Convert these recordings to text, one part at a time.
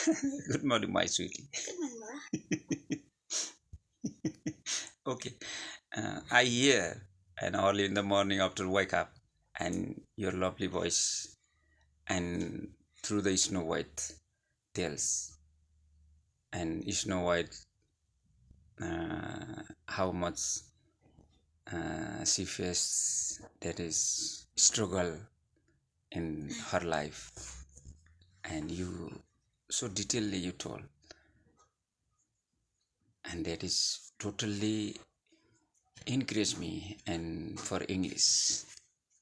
Good morning, my sweetie. Good morning, Laura. Okay, I hear and early in the morning after wake up, and your lovely voice, and through the Snow White tales, and Snow White, how much she faced that is struggle in her life, and you so detailedly you told, and that is totally encourage me and for English.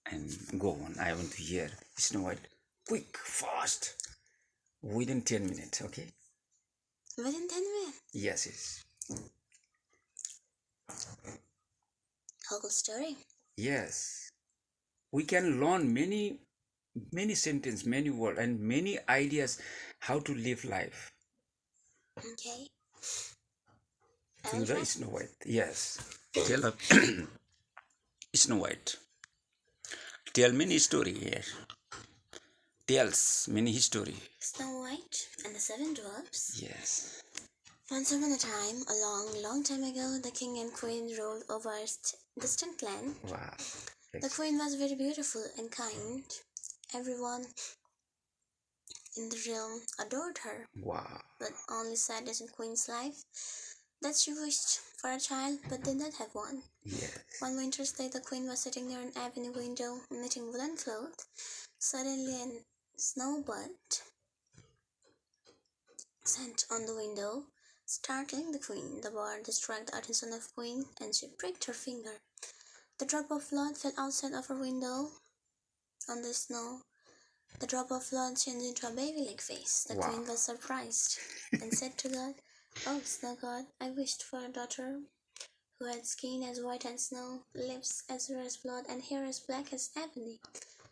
And go on. I want to hear Snow White. Quick, fast, within 10 minutes. Okay. Within 10 minutes. Yes, yes, Whole story. yes. We can learn many sentences, many words, and many ideas how to live life Okay. I through will the try. Snow White. Yes. Tell us, Snow White. Tell many story here. Tells many history. Snow White and the Seven Dwarfs. Yes. Once upon a time, a long, long time ago, the king and queen ruled over a distant land. Wow. The Yes. queen was very beautiful and kind. Everyone in the realm adored her. Wow. But only sadness in queen's life that she wished for a child but did not have one. Yes. One winter's day, the queen was sitting near an avenue window knitting woolen cloth. Suddenly, a snowbird sent on the window, startling the queen. The bird distracted the attention of queen, and she pricked her finger. The drop of blood fell outside of her window on the snow. The drop of blood changed into a baby-like face. The Wow. queen was surprised and said to God, "Oh, snow god, I wished for a daughter who had skin as white as snow, lips as red as blood, and hair as black as ebony."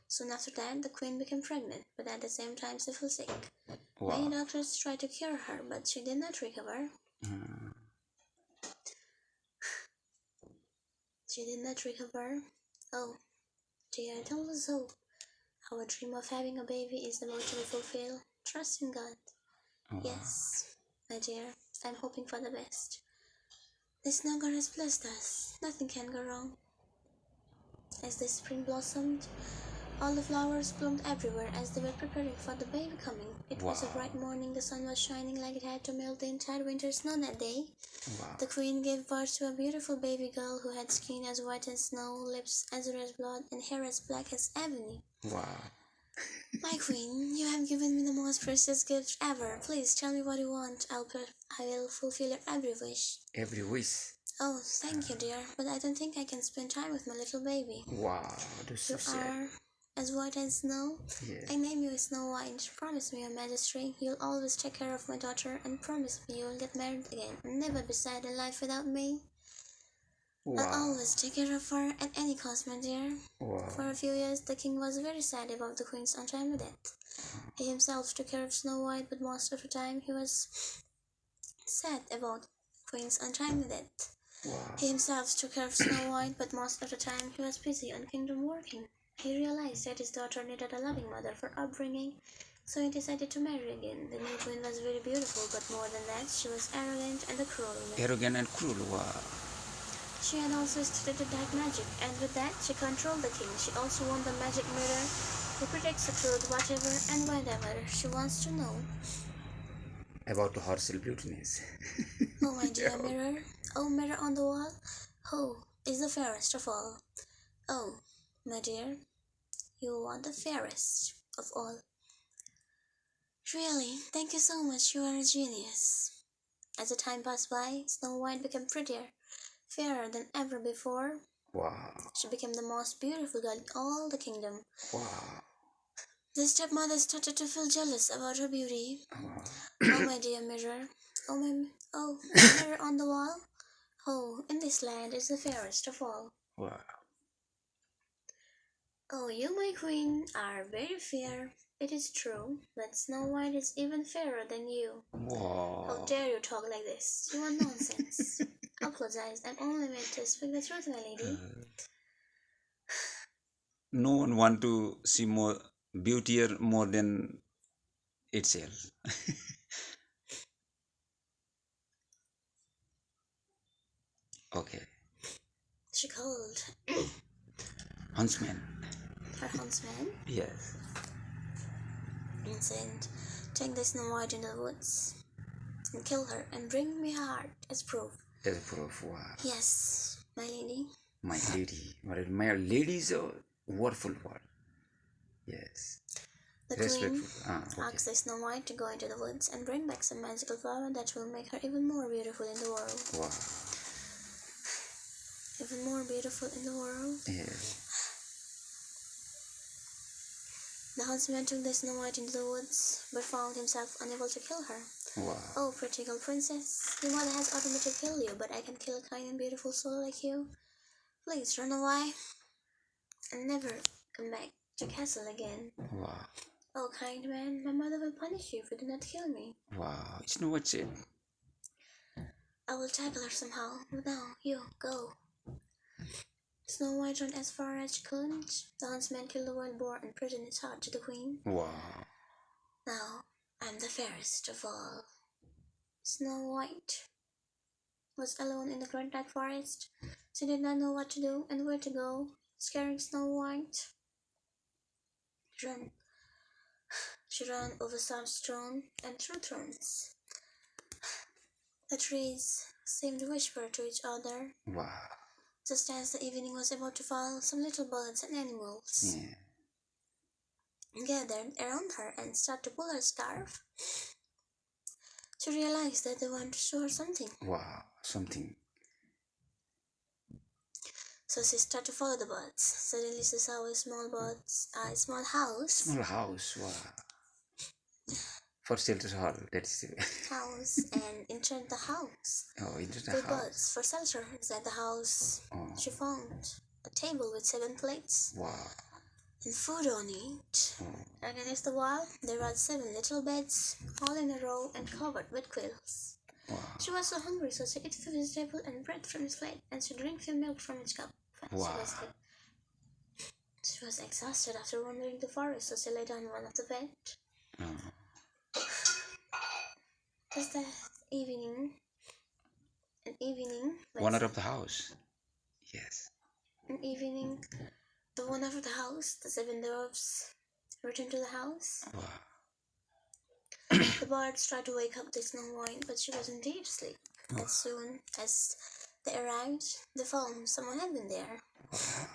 Soon after that, the queen became pregnant, but at the same time she fell sick. Many Wow. doctors tried to cure her, but she did not recover. Mm. She did not recover. Oh, dear, it always so. Our dream of having a baby is about to be fulfilled. Trust in God. Wow. Yes, my dear, I'm hoping for the best. The snow god has blessed us. Nothing can go wrong. As the spring blossomed, all the flowers bloomed everywhere as they were preparing for the baby coming. It was a Wow. bright morning. The sun was shining like it had to melt the entire winter snow that day. Wow. The queen gave birth to a beautiful baby girl who had skin as white as snow, lips as red as blood, and hair as black as ebony. Wow. My queen, you have given me the most precious gift ever. Please tell me what you want. I will fulfill your every wish. Every wish. Oh, thank you, dear, but I don't think I can spend time with my little baby. Wow. That's so You sad. are as white as snow. Yeah. I name you Snowwhite. Promise me, Your Majesty, you'll always take care of my daughter, and promise me you'll get married again and never be sad in life without me. I'll Wow. always take care of her at any cost, my dear. Wow. For a few years, the king was very sad about the queen's untimely death. He himself took care of Snow White, but most of the time he was sad about Queen's untimely death. Wow. He himself took care of Snow White, but most of the time he was busy on kingdom working. He realized that his daughter needed a loving mother for upbringing, so he decided to marry again. The new queen was very beautiful, but more than that, she was arrogant and a cruel woman. Arrogant and cruel. Wow. She had also studied dark magic, and with that, she controlled the king. She also won the magic mirror, who predicts the truth, whatever and whenever she wants to know. About her celebrities. Oh, my dear mirror, oh, mirror on the wall, who is the fairest of all? Oh, my dear, you are the fairest of all. Really, thank you so much, you are a genius. As the time passed by, Snow White became prettier, fairer than ever before. Wow. She became the most beautiful girl in all the kingdom. Wow. The stepmother started to feel jealous about her beauty. Wow. Oh, my dear mirror, oh, mirror on the wall, who in this land is the fairest of all? Wow. Oh, you, my queen, are very fair. It is true, but Snow White is even fairer than you. How Wow. dare you talk like this? You are nonsense. Apologize, I'm only meant to speak the truth, my lady. No one want to see more beautier more than itself. Okay. She called Huntsman. her huntsman Yes. and said, "Take the Snow White into the woods and kill her and bring me her heart as proof." As proof. Wow. Yes, my lady. My lady. My lady is a wonderful word. Yes. The queen Okay. asked the Snow White to go into the woods and bring back some magical flower that will make her even more beautiful in the world. Wow. Even more beautiful in the world. Yes. The huntsman took the Snow White into the woods, but found himself unable to kill her. Wow. "Oh, pretty girl princess, your mother has ordered me to kill you, but I can kill a kind and beautiful soul like you. Please run away and never come back to castle again." Wow. "Oh, kind man, my mother will punish you if you do not kill me." Wow. Snow White said. "I will tackle her somehow. Now, you, go." Snow White ran as far as she could. The huntsman killed the wild boar and presented its heart to the queen. Wow. "Now, I'm the fairest of all." Snow White was alone in the great dark forest. She did not know what to do and where to go. Scaring Snow White, run. She ran over soft stone and through thorns. The trees seemed to whisper to each other. Wow. Just as the evening was about to fall, some little birds and animals gathered around her and started to pull her scarf. She realized that they wanted to show her something. Wow. Something. So she started to follow the birds. Suddenly she saw a small house. Small house. Wow. For shelter hall. That's House and entered the house. Oh, into the With house. birds for shelter inside the house. Oh. She found a table with 7 plates. Wow. And food on it. Oh. Against the wall, there were 7 little beds, all in a row and covered with quills. Wow. She was so hungry, so she ate few vegetable and bread from his plate, and she drank few milk from his cup. Wow. She was exhausted after wandering the forest, so she lay down on one of the bed. Oh. Just that evening, One out of the house. Yes. the one of the house, the 7 dwarfs returned to the house. Wow. The birds tried to wake up the Snow White, but she was in deep sleep. Oh. As soon as they arrived, they found someone had been there. Wow.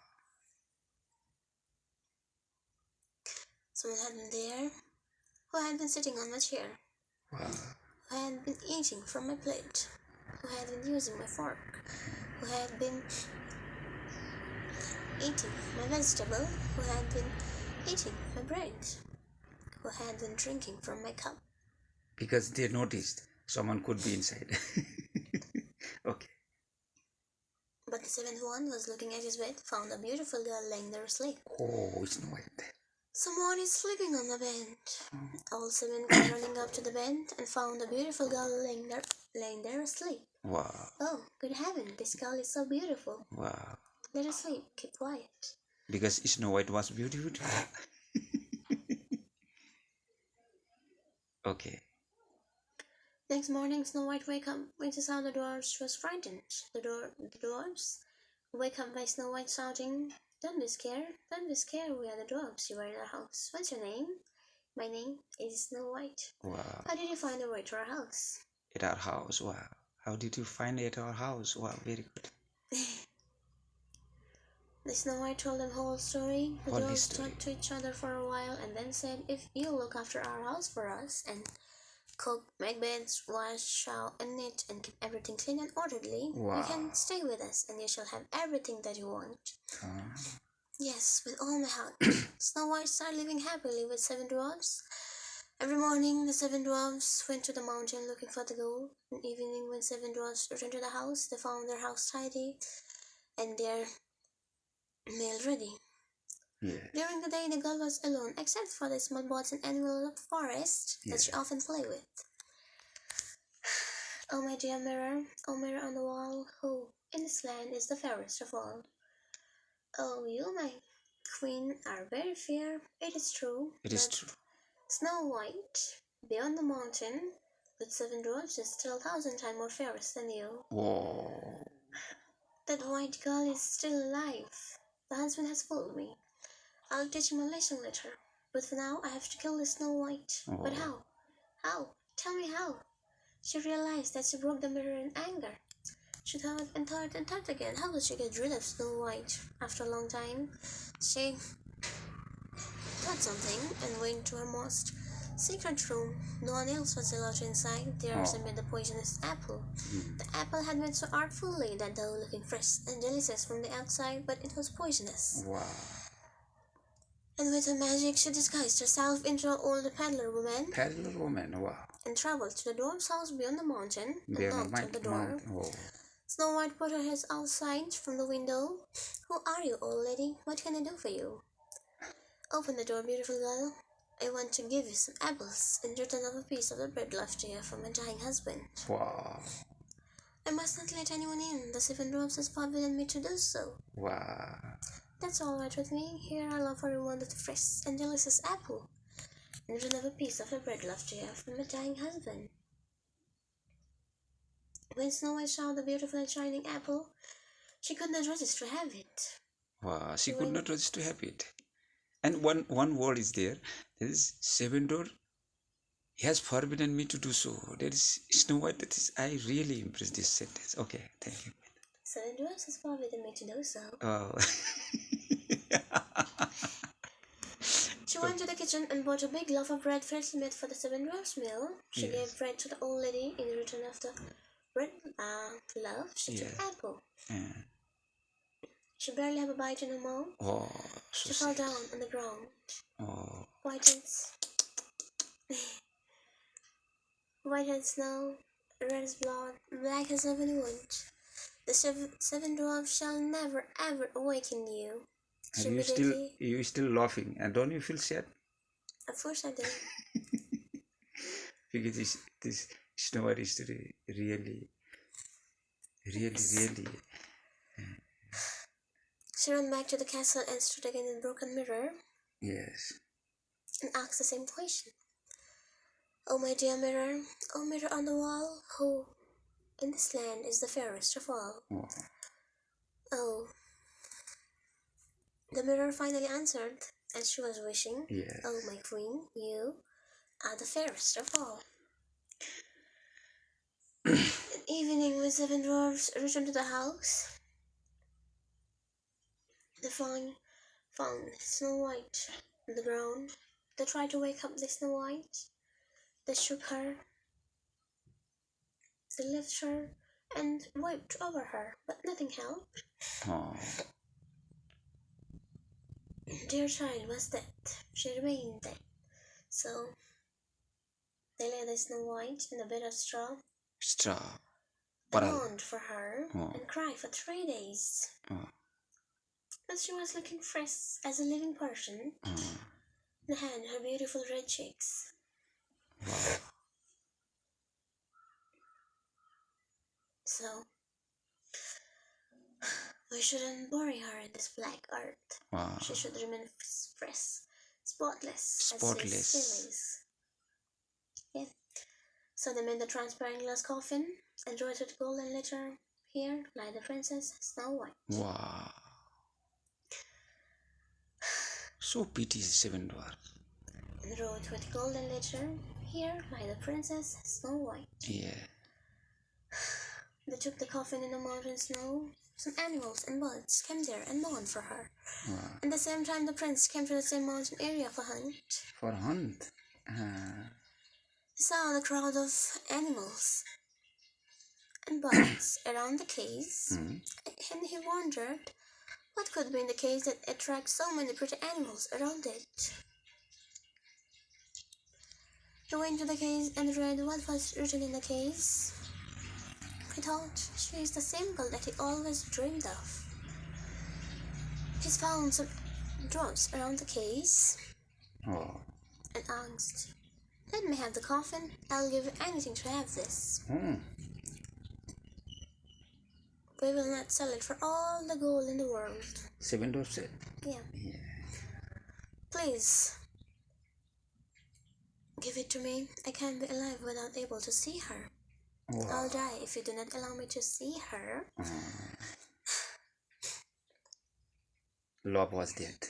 Someone had been there who had been sitting on my chair, Wow. who had been eating from my plate, who had been using my fork, who had been eating my vegetable, who had been eating my bread, who had been drinking from my cup. Because they noticed someone could be inside. Okay. But the 7th one was looking at his bed, found a beautiful girl laying there asleep. Oh, Snow White. "Someone is sleeping on the bed." All 7 came running up to the bed and found a beautiful girl laying there asleep. Wow. "Oh, good heaven, this girl is so beautiful. Wow. Let her sleep, keep quiet." Because Snow White was beautiful. Okay. Next morning, Snow White wake up when she saw the dwarfs. She was frightened. The dwarfs wake up by Snow White shouting, don't be scared, we are the dwarfs, you are in our house. What's your name?" "My name is Snow White." Wow. "How did you find the way to our house?" At our house. Wow. How did you find it at our house? Wow, very good. The Snow White told them the whole story. The Whole dwarfs history. talked to each other for a while and then said, "If you look after our house for us and cook, make beds, wash, shower, and knit, and keep everything clean and orderly, Wow. you can stay with us and you shall have everything that you want." "Yes, with all my heart." Snow White started living happily with 7 dwarfs. Every morning, the 7 dwarfs went to the mountain looking for the gold. In the evening, when 7 dwarfs returned to the house, they found their house tidy and their meal ready. Yeah. During the day, the girl was alone, except for the small birds and animals of the forest that she often played with. "Oh, my dear mirror, oh, mirror on the wall, who in this land is the fairest of all?" "Oh, you, my queen, are very fair, it is true. It is but true. Snow White, beyond the mountain, with 7 dwarfs, is still 1,000 times more fairest than you." Whoa. That white girl is still alive. The husband has fooled me. I'll teach him a lesson later. But for now, I have to kill the Snow White. But Oh, how? How? Tell me how. She realized that she broke the mirror in anger. She thought and thought and thought again. How could she get rid of Snow White? After a long time, she thought something and went to her most secret room. No one else was allowed inside. There she oh. made the poisonous apple. Mm. The apple had made so artfully that though looking fresh and delicious from the outside, but it was poisonous. Wow. And with her magic, she disguised herself into an old peddler woman Peddler woman, wow. and traveled to the dwarf's house beyond the mountain and They are knocked not at the door. mountain. Oh. Snow White put her head outside from the window. Who are you, old lady? What can I do for you? Open the door, beautiful girl. I want to give you some apples in return of a piece of the bread left here from my dying husband. Wow. I must not let anyone in. The 7 dwarfs has forbidden me to do so. Wow. That's all right with me. Here I'll offer you one of the fresh and delicious apple in return of a piece of the bread left here from my dying husband. When Snow White saw the beautiful and shining apple, she could not resist to have it. Wow. She could not resist to have it. And one word is there. There is 7 door. He has forbidden me to do so. There is Snow White. That is, I really impressed this sentence. Okay, thank you. 7 dwarfs has forbidden me to do so. Oh. She went to the kitchen and bought a big loaf of bread freshly made for the 7 dwarfs' meal. She Yes. gave bread to the old lady in return of the bread loaf. She took Yeah. apple. Yeah. She barely had a bite in her mouth. Oh, so She fell sad. down on the ground. Oh. White as snow, red as blood, black as heaven wood. The 7 dwarfs shall never ever awaken you. And She immediately, you still laughing, and don't you feel sad? of course I did. Because this Snow White is really. She ran back to the castle and stood again in the broken mirror Yes. and asked the same question. Oh, my dear mirror, oh, mirror on the wall, who in this land is the fairest of all? Oh. Oh, the mirror finally answered, as she was wishing. Yes. Oh, my queen, you are the fairest of all. That evening, when 7 dwarfs returned to the house, they found Snow White on the ground. They tried to wake up the Snow White. They shook her. They lifted her and wiped over her, but nothing helped. Oh. Dear child was dead. She remained dead. So they laid the Snow White in a bed of straw. Straw. They mourned for her Oh. and cried for 3 days. Oh. But she was looking fresh as a living person Oh. and had her beautiful red cheeks. Wow. So we shouldn't bury her in this black earth. Wow. She should remain fresh, spotless. Spotless. As she still is. Yeah. So they made the transparent glass coffin and wrote with golden letter, "Here lie the Princess Snow White." Wow. So pity 7 dwarfs. And wrote with golden letter, "Here lie the Princess Snow White." Yeah. They took the coffin in the mountain snow. Some animals and birds came there and mourned for her. Wow. At the same time, the prince came to the same mountain area for hunt. For hunt. He saw the crowd of animals and birds around the caves, and he wondered what could be in the cave that attracts so many pretty animals around it. He went to the cave and read what was written in the caves. He thought, she is the symbol that he always dreamed of. He found some dwarfs around the caves Oh. and asked, "Let me have the coffin. I'll give you anything to have this. We will not sell it for all the gold in the world." 7 dwarfs said. Yeah. Yeah. "Please give it to me. I can't be alive without able to see her. Wow. I'll die if you do not allow me to see her." Love was dead.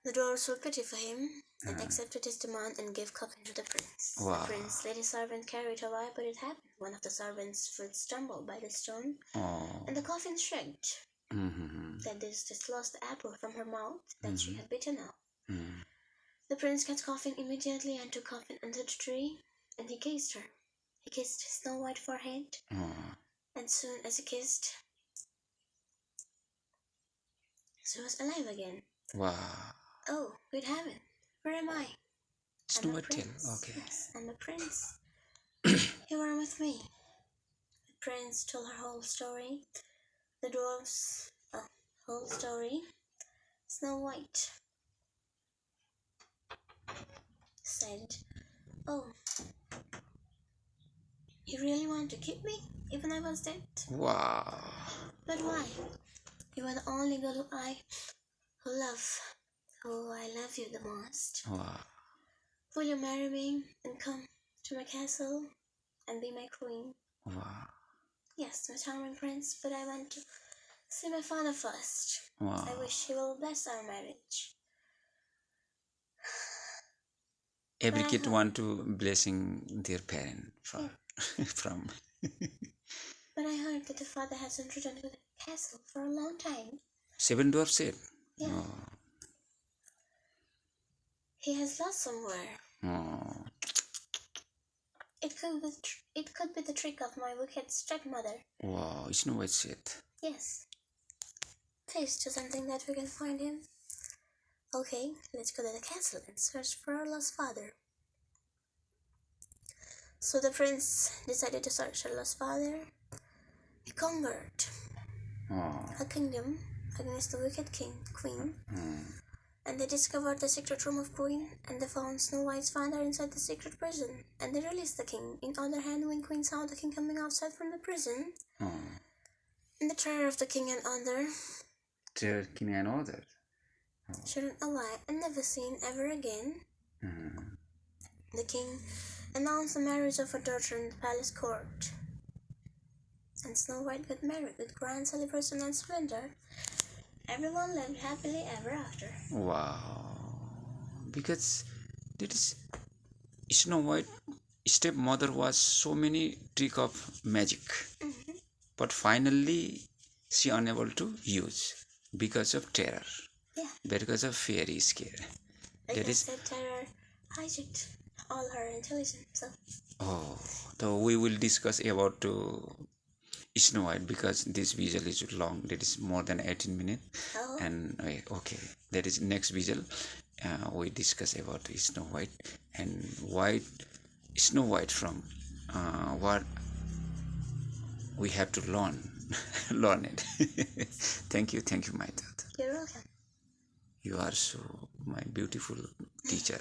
The dwarves felt pity for him and accepted his demand and gave coffin to the prince. Wow. The prince let his servant carry it away, but it happened. One of the servants' foot stumbled by the stone, Oh. and the coffin shrieked. That this lost the apple from her mouth that she had bitten off. The prince cut coffin immediately and took coffin under the tree, and he kissed her. He kissed Snowwhite forehead, and soon as he kissed, she was alive again. Wow. Oh, good heaven, where am I? Snowwhite tale. Okay. Yes, I'm a prince. You are with me. The prince told her whole story. The dwarf's whole story. Snowwhite said, "Oh, you really want to keep me, even I was dead? Wow. But why? You are the only girl who I love you the most. Wow. Will you marry me and come to my castle and be my queen?" Wow. "Yes, my charming prince, but I want to see my father first. Wow. I wish he will bless our marriage." Every kid want to blessing their parent from. But I heard that the father hasn't returned to the castle for a long time. 7 dwarfs said. Yeah. Oh. He has lost somewhere. Oh. It could be the trick of my wicked stepmother. Wow, Snowwhite said. Yes. Please do something that we can find him. Okay, let's go to the castle and search for our lost father. So the prince decided to search her lost father. He conquered a kingdom against the wicked queen. And they discovered the secret room of Queen, and they found Snow White's father inside the secret prison, and they released the king. On the other hand, when Queen saw the king coming outside from the prison, in the terror of the king and other, she ran away and never seen ever again. The king announced the marriage of her daughter in the palace court, and Snow White got married with grand celebration and splendor. Everyone lived happily ever after. Wow. Because that is Snow White stepmother was so many trick of magic. But finally she unable to use because of terror. Yeah. Because of fairy scare. That is terror hijacked all her intelligence. So we will discuss about Snow White because this visual is long. That is more than 18 minutes. Oh. And okay, that is next visual. We discuss about Snow White and Snow White from what we have to learn it. Thank you, my daughter. You're welcome. You are so my beautiful teacher.